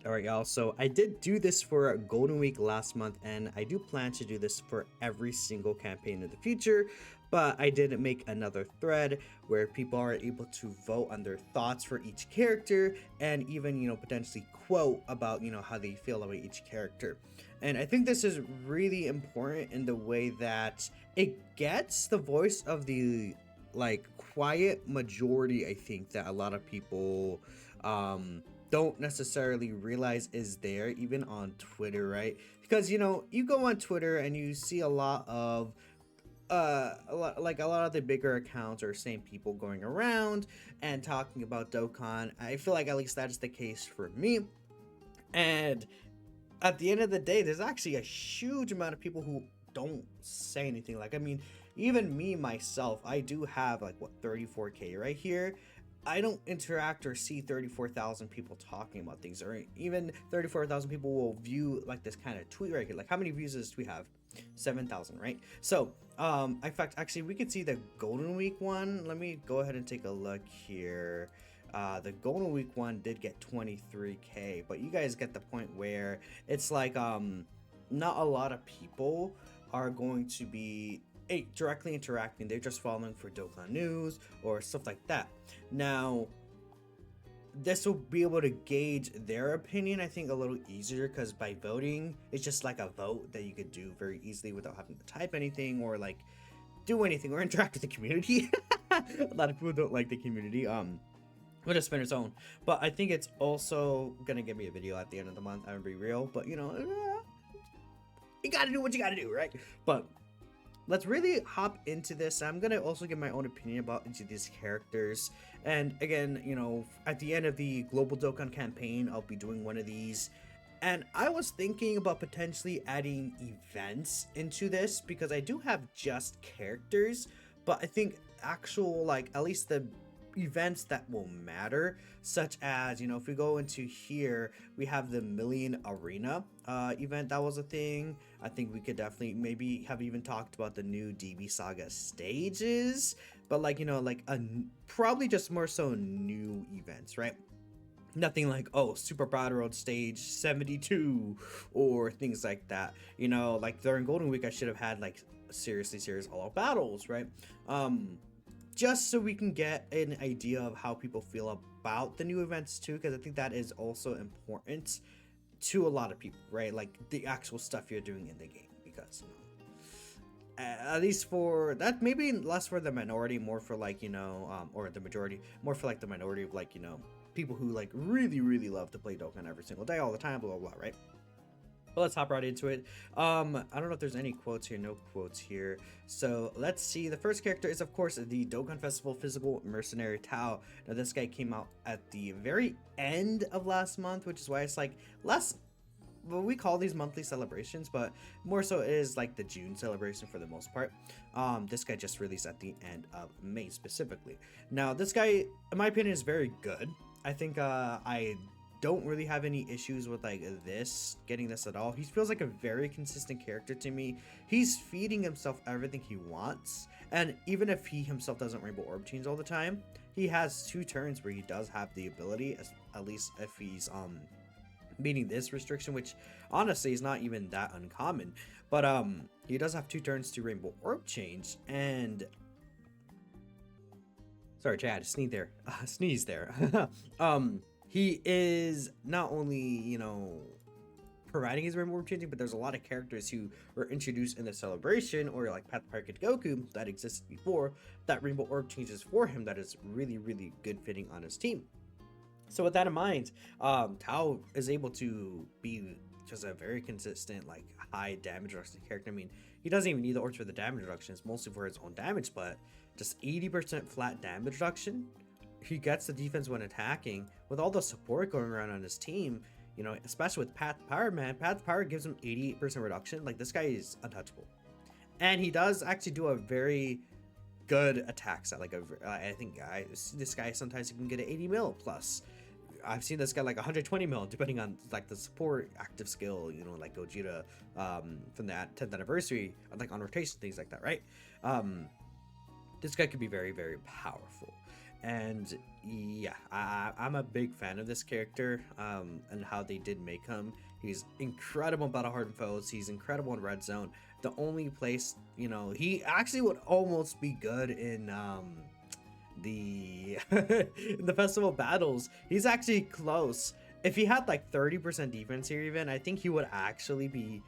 All right, y'all. So I did do this for Golden Week last month, and I do plan to do this for every single campaign in the future. But I did make another thread where people are able to vote on their thoughts for each character, and even potentially quote about how they feel about each character. And I think this is really important in the way that it gets the voice of the quiet majority. I think that a lot of people don't necessarily realize is there even on Twitter, right? Because you go on Twitter and you see a lot of a lot of the bigger accounts are same people going around and talking about Dokkan. I feel like at least that is the case for me. And at the end of the day, there's actually a huge amount of people who don't say anything. Like, I mean, even me myself, I do have like what 34K right here. I don't interact or see 34,000 people talking about things, or even 34,000 people will view like this kind of tweet right here. Like, how many views does this tweet have? 7,000, right? So in fact, actually we could see the Golden Week one. Let me go ahead and take a look here. The Golden Week one did get 23K, but you guys get the point where it's like not a lot of people are going to be directly interacting. They're just following for Dokkan news or stuff like that. Now this will be able to gauge their opinion, I think, a little easier, because by voting, it's just like a vote that you could do very easily without having to type anything or like do anything or interact with the community. A lot of people don't like the community. We'll just spin its own. But I think it's also gonna give me a video at the end of the month. I'm gonna be real, but you gotta do what you gotta do, right? But let's really hop into this. I'm gonna also give my own opinion about each of these characters. And again, at the end of the Global Dokkan campaign, I'll be doing one of these. And I was thinking about potentially adding events into this, because I do have just characters, but I think actual, like, at least the events that will matter, such as if we go into here, we have the Million Arena event. That was a thing. I think we could definitely maybe have even talked about the new DB Saga stages, but like probably just more so new events, right? Nothing like, oh, Super Battle Road stage 72 or things like that. Like during Golden Week I should have had like seriously serious all out battles, right? Just so we can get an idea of how people feel about the new events too, because I think that is also important to a lot of people, right? Like the actual stuff you're doing in the game, because at least for that, maybe less for the minority, more for like or the majority, more for like the minority of like people who like really love to play Dokkan every single day, all the time, blah blah blah, right? But let's hop right into it. I don't know if there's any quotes here. No quotes here. So let's see. The first character is, of course, the Dokkan Festival physical Mercenary Tao. Now this guy came out at the very end of last month, which is why it's like less. Well, we call these monthly celebrations, but more so it is like the June celebration for the most part. This guy just released at the end of May specifically. Now this guy, in my opinion, is very good. I think I don't really have any issues with like getting this at all. He feels like a very consistent character to me. He's feeding himself everything he wants, and even if he himself doesn't rainbow orb change all the time, he has 2 turns where he does have the ability, at least if he's meeting this restriction, which honestly is not even that uncommon. But he does have 2 turns to rainbow orb change. And sorry, Chad, sneeze there. He is not only, providing his rainbow orb changing, but there's a lot of characters who were introduced in the celebration, or like Path Pirate Goku that existed before, that rainbow orb changes for him, that is really good fitting on his team. So with that in mind, Tao is able to be just a very consistent, like, high damage reduction character. I mean, he doesn't even need the orbs for the damage reduction. It's mostly for his own damage, but just 80% flat damage reduction. He gets the defense when attacking with all the support going around on his team, especially with Path Power, man. Path Power gives him 88% reduction. Like, this guy is untouchable. And he does actually do a very good attack set. Like, I think I see this guy sometimes he can get an 80 mil plus. I've seen this guy like 120 mil, depending on like the support active skill, like Gogeta from that 10th anniversary, like on rotation, things like that, right? This guy could be very powerful. And yeah, I'm a big fan of this character, and how they did make him. He's incredible in Battle Hardened Foes. He's incredible in Red Zone. The only place, he actually would almost be good in the in the festival battles. He's actually close. If he had like 30% defense here, even, I think he would actually be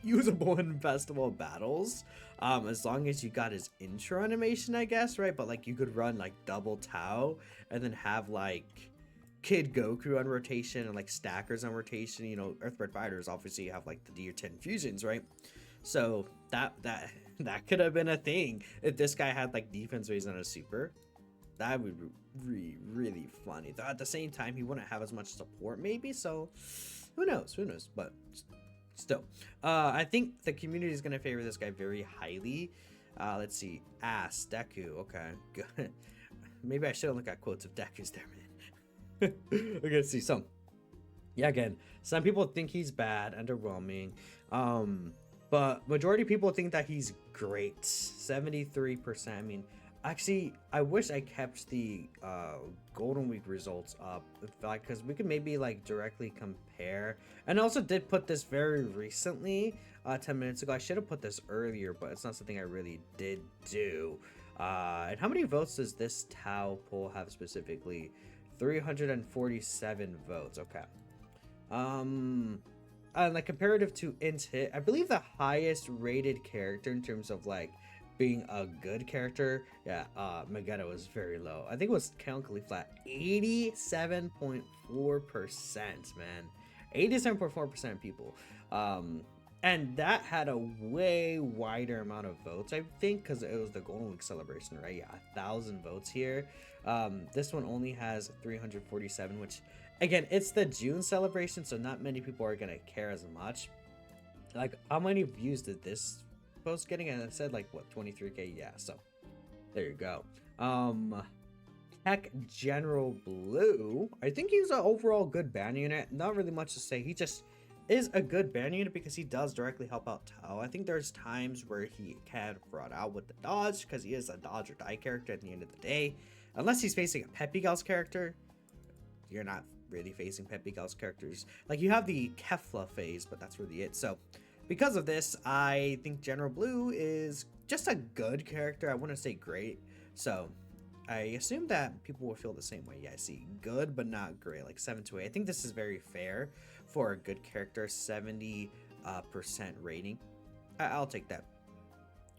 usable in festival battles, as long as you got his intro animation, I guess, right? But like you could run like double Tao and then have like Kid Goku on rotation and like stackers on rotation. Earthbred fighters obviously have like the D10 fusions, right? So that could have been a thing if this guy had like defense raised on a super. That would be really funny. Though at the same time, he wouldn't have as much support, maybe. So who knows? But still, I think the community is gonna favor this guy very highly. Let's see, Deku. Okay, good. Maybe I should look at quotes of Deku's there, man. Okay, let's see. So, yeah, again, some people think he's bad, underwhelming. But majority of people think that he's great. 73%. I mean, actually, I wish I kept the Golden Week results up, because we could maybe like directly compare. And I also did put this very recently, 10 minutes ago. I should have put this earlier, but it's not something I really did do. And how many votes does this Tao poll have specifically? 347 votes. Okay. Like comparative to Int Hit, I believe the highest rated character in terms of like being a good character, Megetta was very low. I think it was Count flat 87.4%, man. 87.4% of people. And that had a way wider amount of votes, I think, because it was the Golden Week celebration, right? Yeah, 1,000 votes here. This one only has 347, which, again, it's the June celebration, so not many people are gonna care as much. Like, how many views did this post getting? And it said like what, 23k? Yeah, so there you go. Tech General Blue, I think he's an overall good ban unit. Not really much to say. He just is a good ban unit because he does directly help out Tao. I think there's times where he can fraud out with the dodge because he is a dodge or die character at the end of the day. Unless he's facing a Peppy Gals character, you're not really facing Peppy Gals characters. Like, you have the Kefla phase, but that's really it. So because of this, I think General Blue is just a good character. I wouldn't say great. So I assume that people will feel the same way. Yeah, I see good, but not great, like 7 to 8. I think this is very fair for a good character, 70% rating. I'll take that.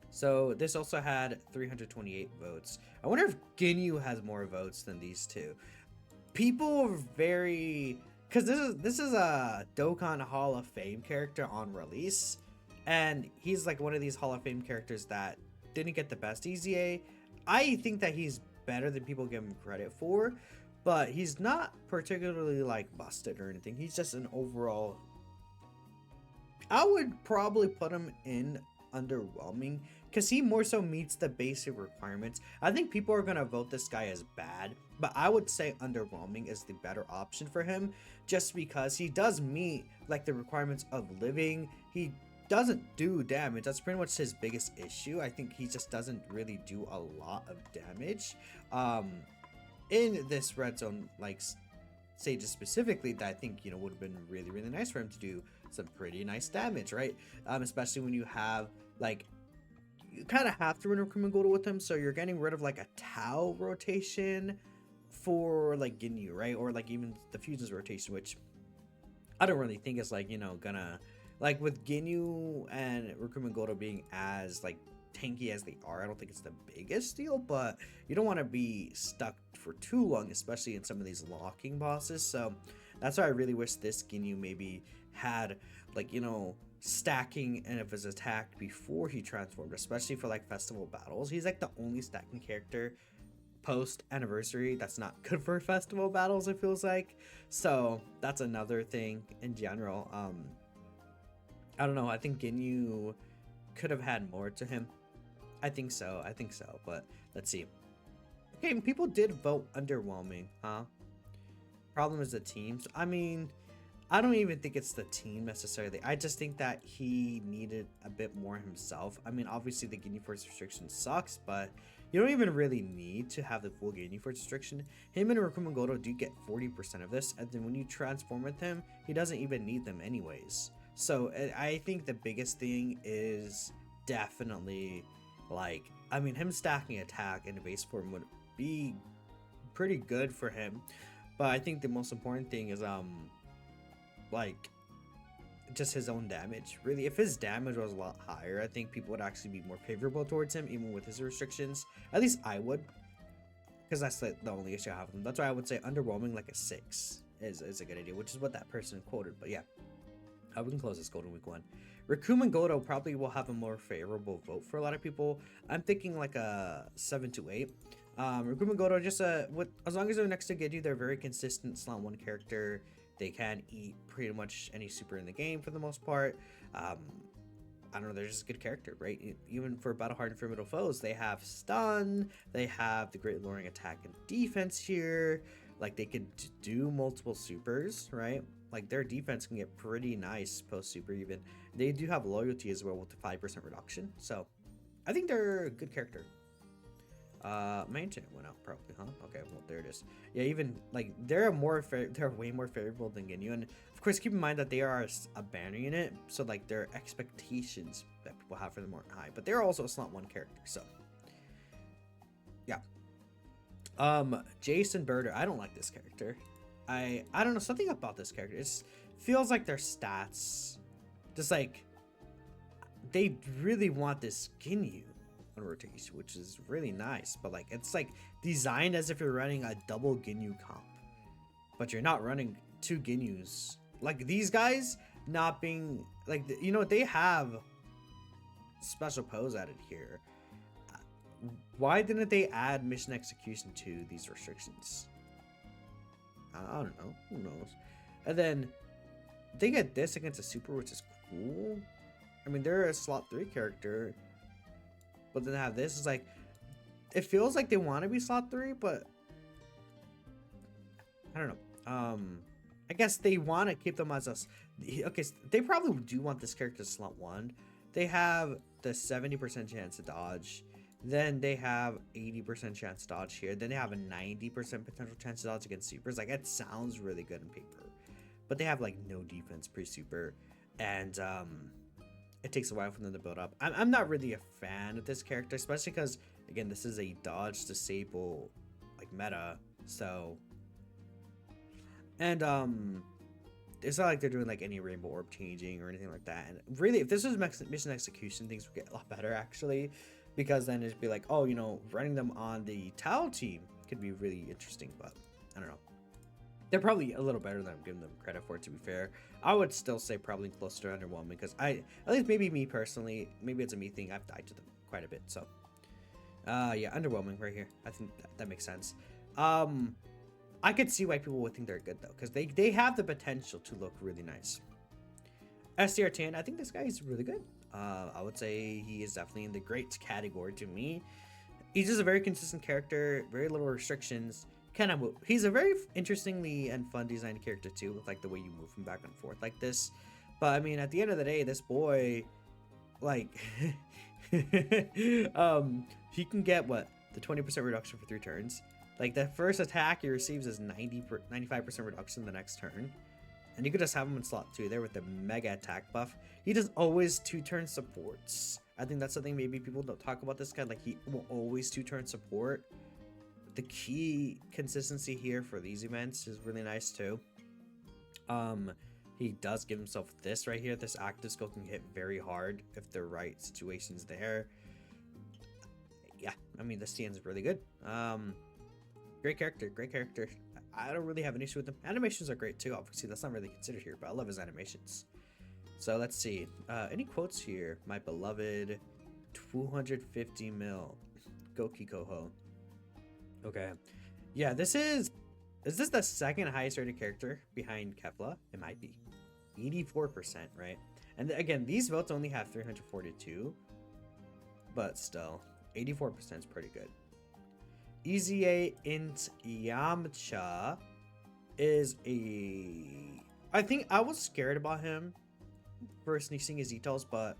So this also had 328 votes. I wonder if Ginyu has more votes than these two. People are very, because this is a Dokkan Hall of Fame character on release, and he's like one of these Hall of Fame characters that didn't get the best EZA. I think that he's better than people give him credit for, but he's not particularly like busted or anything. He's just an overall, I would probably put him in underwhelming because he more so meets the basic requirements. I think people are gonna vote this guy as bad, but I would say underwhelming is the better option for him, just because he does meet like the requirements of living. He doesn't do damage. That's pretty much his biggest issue. I think he just doesn't really do a lot of damage in this red zone, like Sages specifically, that I think, would have been really, really nice for him to do some pretty nice damage, right? Especially when you have like, you kind of have to run Recoome and Guldo with him, so you're getting rid of like a Tao rotation for like Ginyu, right? Or like even the fusions rotation, which I don't really think is like, gonna, like with Ginyu and Recoome and Guldo being as like tanky as they are, I don't think it's the biggest deal, but you don't want to be stuck for too long, especially in some of these locking bosses. So that's why I really wish this Ginyu maybe had like, stacking and of his attack before he transformed, especially for like festival battles. He's like the only stacking character post anniversary that's not good for festival battles, it feels like. So that's another thing in general. I don't know, I think Ginyu could have had more to him. I think so, but let's see. Okay, people did vote underwhelming, huh? Problem is the teams. I mean, I don't even think it's the team necessarily. I just think that he needed a bit more himself. I mean, obviously the Ginyu Force restriction sucks, but You don't even really need to have the full Ginyu Force restriction. Him and Recoome and Guldo do get 40% of this, and then when you transform with him, he doesn't even need them anyways. So I think the biggest thing is definitely, like, I mean, him stacking attack in the base form would be pretty good for him. But I think the most important thing is, like, just his own damage. Really, if his damage was a lot higher, I think people would actually be more favorable towards him, even with his restrictions. At least I would, because that's like the only issue I have with him. That's why I would say underwhelming, like a 6 is a good idea, which is what that person quoted. But yeah, we can close this Golden Week 1. Recoome and Guldo probably will have a more favorable vote for a lot of people. I'm thinking like a 7 to 8. Recoome and Guldo, just as long as they're next to Ginyu, they're very consistent slot 1 character. They can eat pretty much any super in the game for the most part. I don't know, they're just a good character, right? Even for battle hardened for middle foes, they have stun, they have the great luring attack and defense here. Like, they could do multiple supers, right? Like, their defense can get pretty nice post super even. They do have loyalty as well with the 5% reduction. So I think they're a good character. Main channel went out probably, huh? Okay, well, there it is. Yeah, even like they're way more favorable than Ginyu, and of course keep in mind that they are a banner unit, so like their expectations that people have for them aren't high, but they're also a slot 1 character. So yeah. Jeice and Burter, I don't like this character. I don't know, something about this character, it feels like their stats just like they really want this Ginyu rotation, which is really nice, but like it's like designed as if you're running a double Ginyu comp, but you're not running 2 Ginyus. Like, these guys not being like, you know, they have special pose added here. Why didn't they add mission execution to these restrictions? I don't know, who knows. And then they get this against a super, which is cool. I mean, they're a slot 3 character, but then have this, is like, it feels like they want to be slot 3, but I don't know. I guess they want to keep them as okay, they probably do want this character slot 1. They have the 70% chance to dodge, then they have 80% chance to dodge here, then they have a 90% potential chance to dodge against supers. Like, it sounds really good in paper, but they have like no defense pre-super, and it takes a while for them to build up. I'm not really a fan of this character, especially because, again, this is a dodge disable like meta. So, and it's not like they're doing like any rainbow orb changing or anything like that. And really, if this was mission execution, things would get a lot better actually, because then it'd be like, oh, you know, running them on the Tao team could be really interesting. But I don't know. They're probably a little better than I'm giving them credit for, to be fair. I would still say probably close to underwhelming, because at least maybe me personally, maybe it's a me thing, I've died to them quite a bit, so. Yeah, underwhelming right here. I think that makes sense. I could see why people would think they're good, though, because they have the potential to look really nice. STR Tien, I think this guy is really good. I would say he is definitely in the great category to me. He's just a very consistent character, very little restrictions. He's a very interestingly and fun designed character too, with like the way you move him back and forth like this. But I mean, at the end of the day, this boy, like, he can get what, the 20% reduction for 3 turns. Like, the first attack he receives is 95% reduction the next turn, and you could just have him in slot 2 there with the mega attack buff. He does always 2-turn supports. I think that's something maybe people don't talk about this guy. Like, he will always 2-turn support. The key consistency here for these events is really nice too. He does give himself this right here. This active skill can hit very hard if the right situation's there. Yeah, I mean, this Tien's really good. Great character, great character. I don't really have an issue with them. Animations are great too. Obviously, that's not really considered here, but I love his animations. So let's see. Any quotes here? My beloved 250 mil Goki Koho. Okay. Yeah, is this the second highest rated character behind Kefla? It might be. 84%, right? And again, these votes only have 342, but still, 84% is pretty good. Easy Int Yamcha is I think I was scared about him first seeing his details, but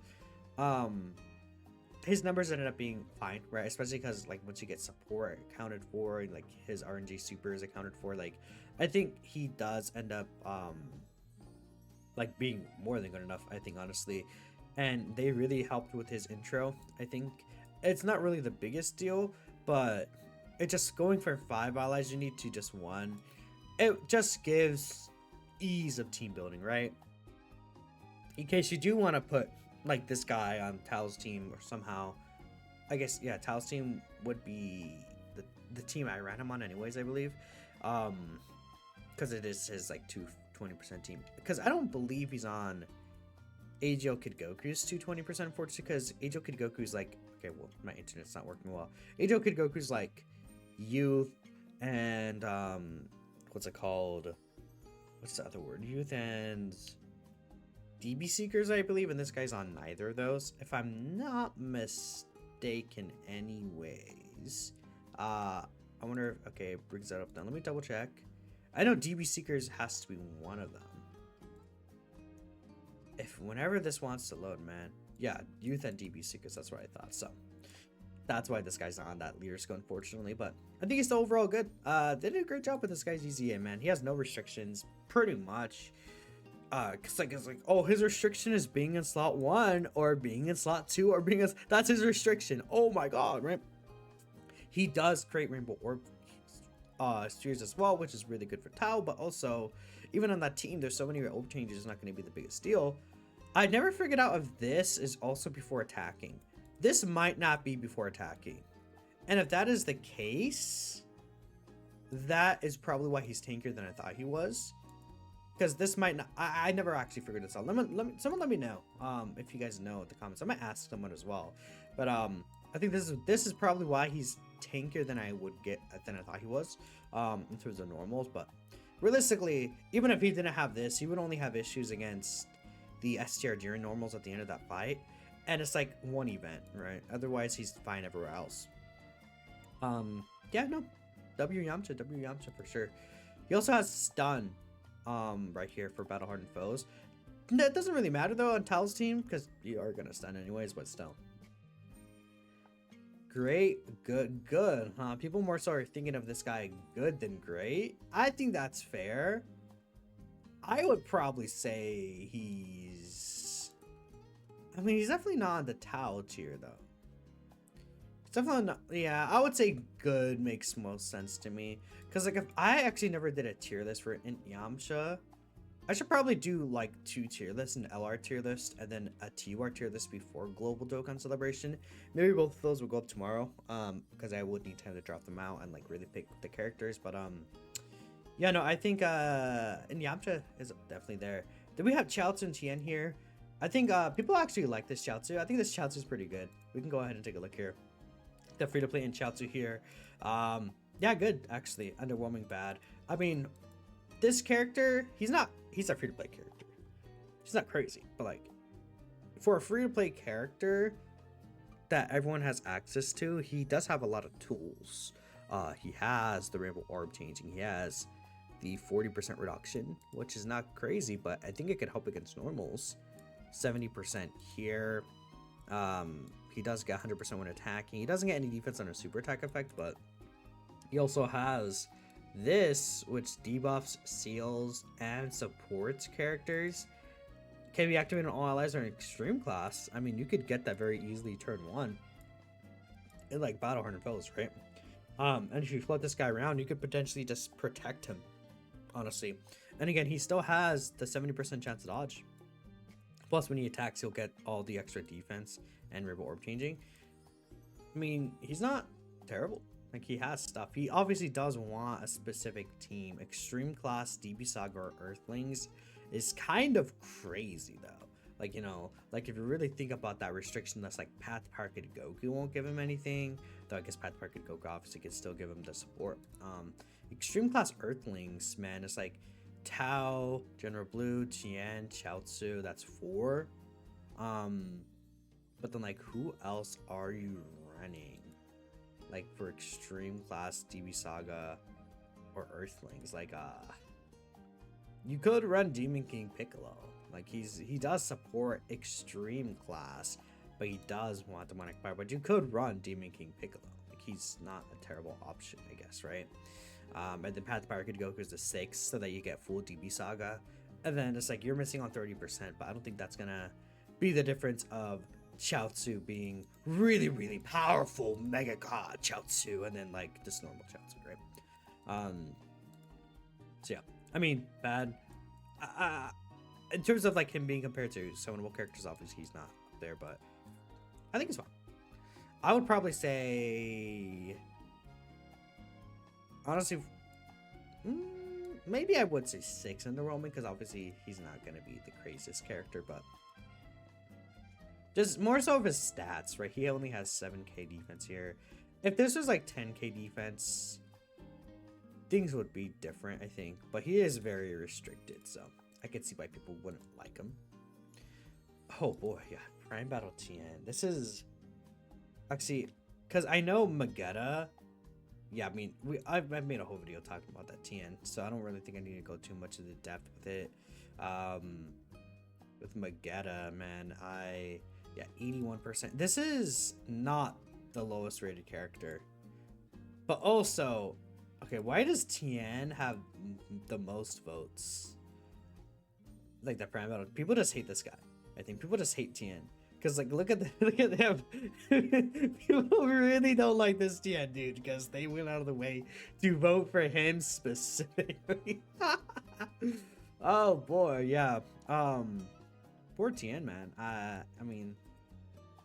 his numbers ended up being fine, right? Especially because like once you get support accounted for, and like his RNG super is accounted for, like I think he does end up like being more than good enough, I think, honestly. And they really helped with his intro. I think it's not really the biggest deal, but it just going from 5 allies you need to just 1, it just gives ease of team building, right? In case you do want to put like this guy on Tao's team or somehow, I guess, yeah, Tao's team would be the team I ran him on anyways, I believe, because it is his like 20% team, because I don't believe he's on AGO Kid Goku's 220%, unfortunately, because AGO Kid Goku's like, okay, well, my internet's not working well. AGO Kid Goku's like youth and what's it called, what's the other word, youth and DB Seekers, I believe, and this guy's on neither of those, if I'm not mistaken anyways. I wonder if, okay, it brings that up then. Let me double check. I know DB Seekers has to be one of them. If whenever this wants to load, man. Yeah, youth and DB Seekers, that's what I thought. So that's why this guy's not on that leader skill, unfortunately, but I think he's still overall good. They did a great job with this guy's EZA, man. He has no restrictions pretty much. Cause like it's like, oh, his restriction is being in slot 1 or being in slot 2 or being in, that's his restriction. Oh my god, right? He does create rainbow orb spheres as well, which is really good for Tao, but also even on that team there's so many orb changes, it's not going to be the biggest deal. I never figured out if this is also before attacking. This might not be before attacking, and if that is the case, that is probably why he's tankier than I thought he was. Because this might not, I never actually figured this out. Someone let me know if you guys know in the comments. I might ask someone as well. But I think this is probably why he's tankier than I thought he was in terms of normals. But realistically, even if he didn't have this, he would only have issues against the STR during normals at the end of that fight. And it's like one event, right? Otherwise, he's fine everywhere else. Yeah, no. W Yamcha for sure. He also has stun. Right here for battle hardened foes. That doesn't really matter though on Tao's team, because you are gonna stun anyways, but still. Great, good, huh? People more so are thinking of this guy good than great. I think that's fair. I would probably say he's definitely not on the Tao tier though. It's definitely not, yeah, I would say good makes most sense to me. Because, like, if I actually never did a tier list for Yamcha, I should probably do, like, 2 tier lists, an LR tier list, and then a TUR tier list before Global Dokkan Celebration. Maybe both of those will go up tomorrow, because I would need time to drop them out and, like, really pick the characters. But, yeah, no, I think, Yamcha is definitely there. Then we have Chiaotzu and Tien here. I think, people actually like this Chiaotzu. I think this Chiaotzu is pretty good. We can go ahead and take a look here. The free-to-play in Chiaotzu here. Yeah, good, actually. Underwhelming bad. I mean, this character, he's a free-to-play character. He's not crazy, but like, for a free-to-play character that everyone has access to, he does have a lot of tools. He has the rainbow orb changing. He has the 40% reduction, which is not crazy, but I think it could help against normals. 70% here. He does get 100% when attacking. He doesn't get any defense on a super attack effect, but he also has this, which debuffs, seals, and supports characters. Can be activated on all allies or in extreme class. I mean, you could get that very easily turn 1 in like battle hardened foes, right? And if you float this guy around, you could potentially just protect him, honestly. And again, he still has the 70% chance to dodge. Plus, when he attacks, he'll get all the extra defense and rainbow orb changing. I mean, he's not terrible. Like, he has stuff. He obviously does want a specific team. Extreme class, DB Saga, or Earthlings is kind of crazy, though. Like, you know, like if you really think about that restriction, that's like Path to Power Kid Goku won't give him anything. Though I guess Path to Power Kid Goku obviously could still give him the support. Extreme class Earthlings, man, it's like Tao, General Blue, Tien, Chiaotzu, that's 4. But then, like, who else are you running? Like, for extreme class DB Saga or Earthlings, like, you could run Demon King Piccolo. Like, he does support extreme class, but he does want demonic power. But you could run Demon King Piccolo. Like, he's not a terrible option, I guess, right? And then Path to Power could go goes to 6 so that you get full DB Saga. And then it's like you're missing on 30%, but I don't think that's gonna be the difference of Chiaotzu being really, really powerful Mega God Chiaotzu and then like this normal Chiaotzu, right? So yeah, I mean, bad. In terms of like him being compared to summonable characters, obviously he's not there, but I think it's fine. I would probably say, honestly, maybe I would say 6 underwhelming because obviously he's not gonna be the craziest character, but just more so of his stats, right? He only has 7k defense here. If this was like 10k defense, things would be different, I think. But he is very restricted, so I could see why people wouldn't like him. Oh boy, yeah. Prime Battle Tien. This is actually, because I know Magetta. Yeah, I mean, I've made a whole video talking about that Tien, so I don't really think I need to go too much into depth with it. With Magetta, man, yeah, 81%. This is not the lowest rated character. But also, okay, why does Tien have the most votes? Like the Prime Battle. People just hate this guy. I think people just hate Tien. Because like look at them. People really don't like this Tien dude because they went out of the way to vote for him specifically. Oh boy, yeah. Poor Tien, man. I mean,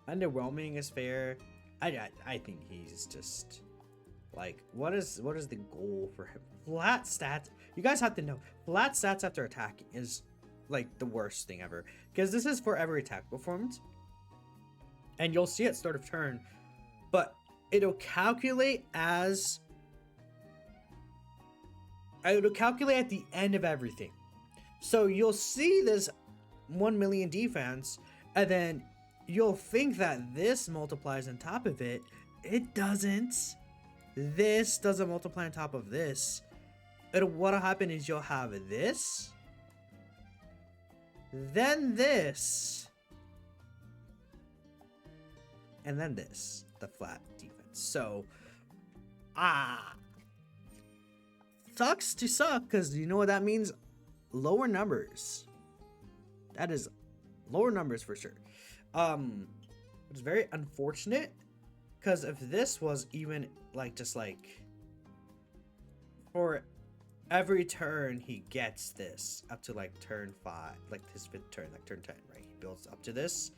underwhelming is fair. I think he's just like, what is the goal for him? Flat stats. You guys have to know, flat stats after attacking is like the worst thing ever because this is for every attack performance, and you'll see at start of turn, but it'll calculate at the end of everything. So you'll see this 1 million defense, and then you'll think that this multiplies on top of it. It doesn't. This doesn't multiply on top of this. What'll happen is you'll have this, then this, and then this, the flat defense. So, sucks to suck, because you know what that means? Lower numbers. That is lower numbers for sure. It's very unfortunate, because if this was even like just like for every turn he gets this up to like turn 5, like his 5th turn, like turn 10, right? He builds up to this,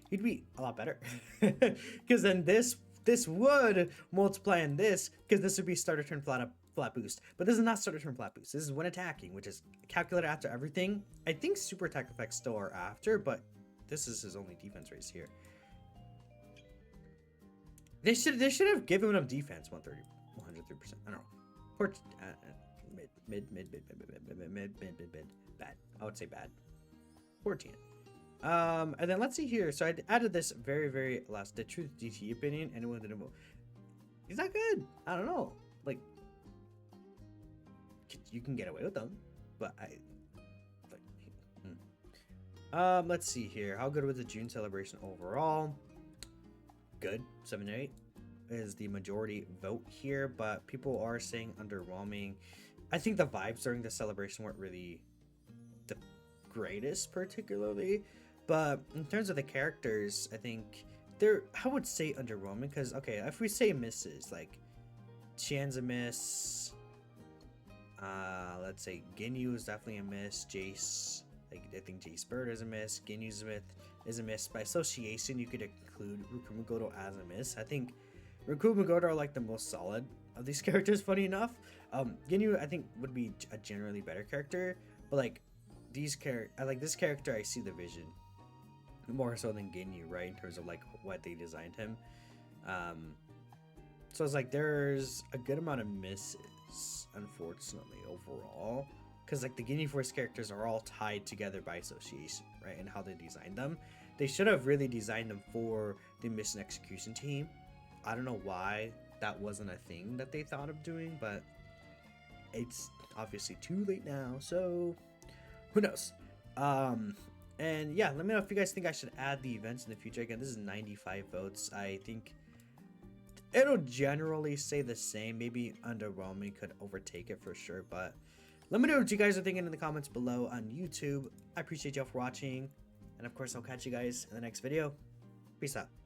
he'd be a lot better. Because then this would multiply in this, because this would be starter turn flat boost. But this is not starter turn flat boost. This is when attacking, which is calculated after everything. I think super attack effects still are after, but this is his only defense race here. They should have given him defense 130%. I don't know. Poor mid. Bad. I would say bad. Poor Tien. And then let's see here. So I added this very last, the truth DT opinion. Anyone didn't vote. He's not good. I don't know. Like, you can get away with them, but let's see here. How good was the June celebration overall? Good. 7-8 is the majority vote here, but people are saying underwhelming. I think the vibes during the celebration weren't really the greatest, particularly, but in terms of the characters, I think I would say underwhelming, because okay, if we say misses, like Tien's a miss, let's say Ginyu is definitely a miss, Jeice, like I think Jeice and Burter is a miss, Ginyu is a miss. By association, you could include Recoome and Guldo as a miss. I think Recoome and Guldo are like the most solid of these characters, funny enough. Ginyu I think would be a generally better character, but like I like this character, I see the vision more so than Ginyu, right, in terms of like what they designed him. So it's like there's a good amount of misses, unfortunately, overall, because like the Ginyu Force characters are all tied together by association, right, and how they designed them. They should have really designed them for the mission execution team. I don't know why that wasn't a thing that they thought of doing, but it's obviously too late now, so who knows. And yeah, let me know if you guys think I should add the events in the future. Again, this is 95 votes. I think it'll generally stay the same. Maybe Underwhelming could overtake it for sure, but let me know what you guys are thinking in the comments below on YouTube. I appreciate y'all for watching, and of course, I'll catch you guys in the next video. Peace out.